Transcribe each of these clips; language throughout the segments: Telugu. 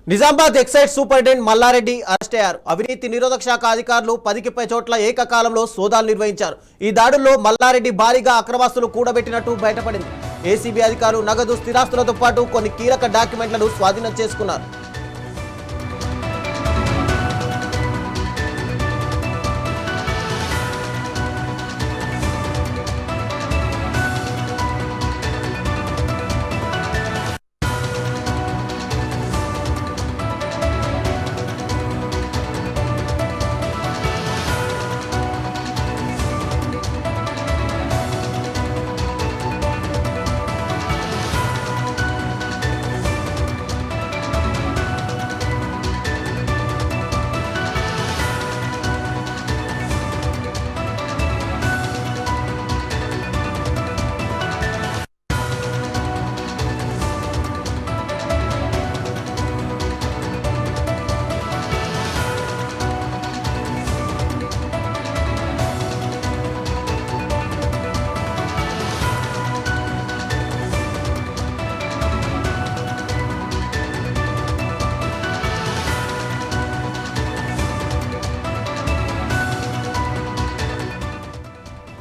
Nizamabad excise superintendent Mallareddy arrest అయ్యారు. అవినీతి నిరోధక శాఖ అధికారులు 10కి పై చోట్ల ఏకకాలంలో సోదాలు నిర్వహించారు. ఈ దాడుల్లో మల్లారెడ్డి భారీగా అక్రమాస్తులు కూడబెట్టినట్టు బయటపడింది. ఏసీబీ అధికారులు నగదు, స్థిరాస్తులతో పాటు కొన్ని కీలక డాక్యుమెంట్లను స్వాధీనం చేసుకున్నారు.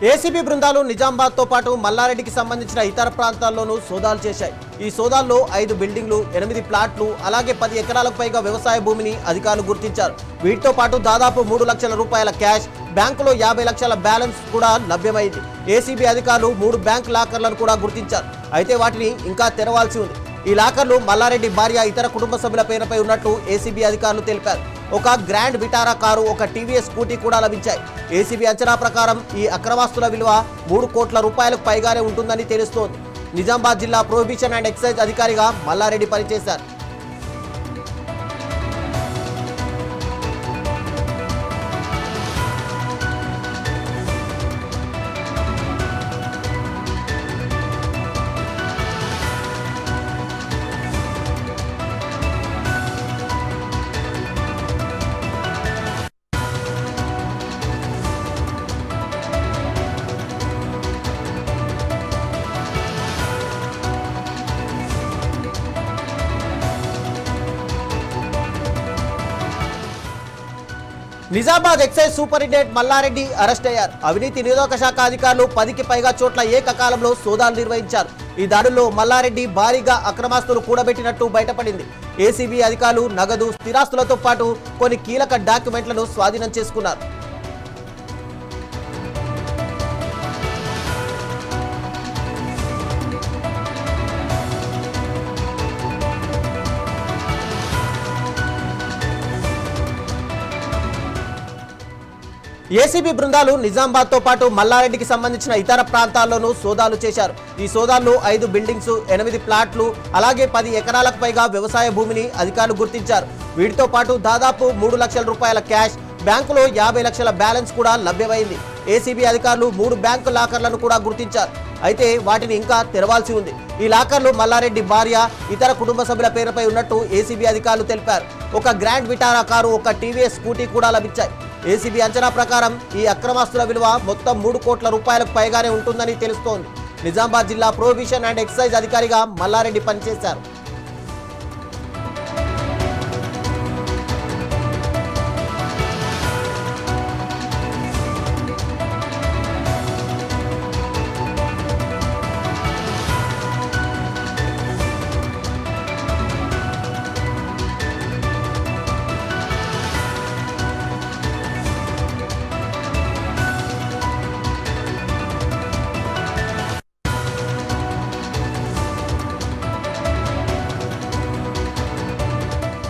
ఏసీబీ బృందాలు నిజామాబాద్ తో పాటు మల్లారెడ్డికి సంబంధించిన ఇతర ప్రాంతాల్లోనూ సోదాలు చేశాయి. ఈ సోదాల్లో 5 బిల్డింగ్లు, 8 ప్లాట్లు, అలాగే 10 ఎకరాలకు పైగా వ్యవసాయ భూమిని అధికారులు గుర్తించారు. వీటితో పాటు దాదాపు 3 లక్షల రూపాయల క్యాష్, బ్యాంకులో 50 లక్షల బ్యాలెన్స్ కూడా లభ్యమైంది. ఏసీబీ అధికారులు 3 బ్యాంక్ లాకర్లను కూడా గుర్తించారు. అయితే వాటిని ఇంకా తెరవాల్సి ఉంది. ఈ లాకర్లు మల్లారెడ్డి భార్య, ఇతర కుటుంబ సభ్యుల పేరుపై ఉన్నట్లు ఏసీబీ అధికారులు తెలిపారు. ఒక గ్రాండ్ విటారా కారు, ఒక టీవీఎస్ స్కూటీ కూడా లభించాయి. ఏసీబీ అంచనా ప్రకారం ఈ అక్రమాస్తుల విలువ 3 కోట్ల రూపాయలకు పైగానే ఉంటుందని తెలుస్తోంది. నిజామాబాద్ జిల్లా ప్రొహిబిషన్ అండ్ ఎక్సైజ్ అధికారిగా మల్లారెడ్డి పనిచేశారు. Nizamabad excise superintendent Mallareddy arrest అయ్యారు. అవినీతి నిరోధక శాఖ అధికారులు 10కి పైగా చోట్ల ఏకకాలంలో సోదాలు నిర్వహించారు. ఈ దాడుల్లో మల్లారెడ్డి భారీగా అక్రమాస్తులు కూడబెట్టినట్టు బయటపడింది. ఏసీబీ అధికారులు నగదు, స్థిరాస్తులతో పాటు కొన్ని కీలక డాక్యుమెంట్లను స్వాధీనం చేసుకున్నారు. ఏసీబీ బృందాలు నిజామాబాద్ తో పాటు మల్లారెడ్డికి సంబంధించిన ఇతర ప్రాంతాల్లోనూ సోదాలు చేశారు. ఈ సోదాల్లో 5 బిల్డింగ్స్, 8 ప్లాట్లు, అలాగే 10 ఎకరాలకు పైగా వ్యవసాయ భూమిని అధికారులు గుర్తించారు. వీటితో పాటు దాదాపు 3 లక్షల రూపాయల క్యాష్, బ్యాంకులో 50 లక్షల బ్యాలెన్స్ కూడా లభ్యమైంది. ఏసీబీ అధికారులు 3 బ్యాంకు లాకర్లను కూడా గుర్తించారు. అయితే వాటిని ఇంకా తెరవాల్సి ఉంది. ఈ లాకర్లు మల్లారెడ్డి భార్య, ఇతర కుటుంబ సభ్యుల పేరుపై ఉన్నట్టు ఏసీబీ అధికారులు తెలిపారు. ఒక గ్రాండ్ విటారా కారు, ఒక టీవీఎస్ స్కూటీ కూడా లభించాయి. ఏసీబీ అంచనా ప్రకారం ఈ అక్రమాస్తుల విలువ మొత్తం 3 కోట్ల రూపాయలకు పైగానే ఉంటుందని తెలుస్తోంది. నిజామాబాద్ జిల్లా ప్రొహిబిషన్ అండ్ ఎక్సైజ్ అధికారిగా మల్లారెడ్డి పనిచేశారు.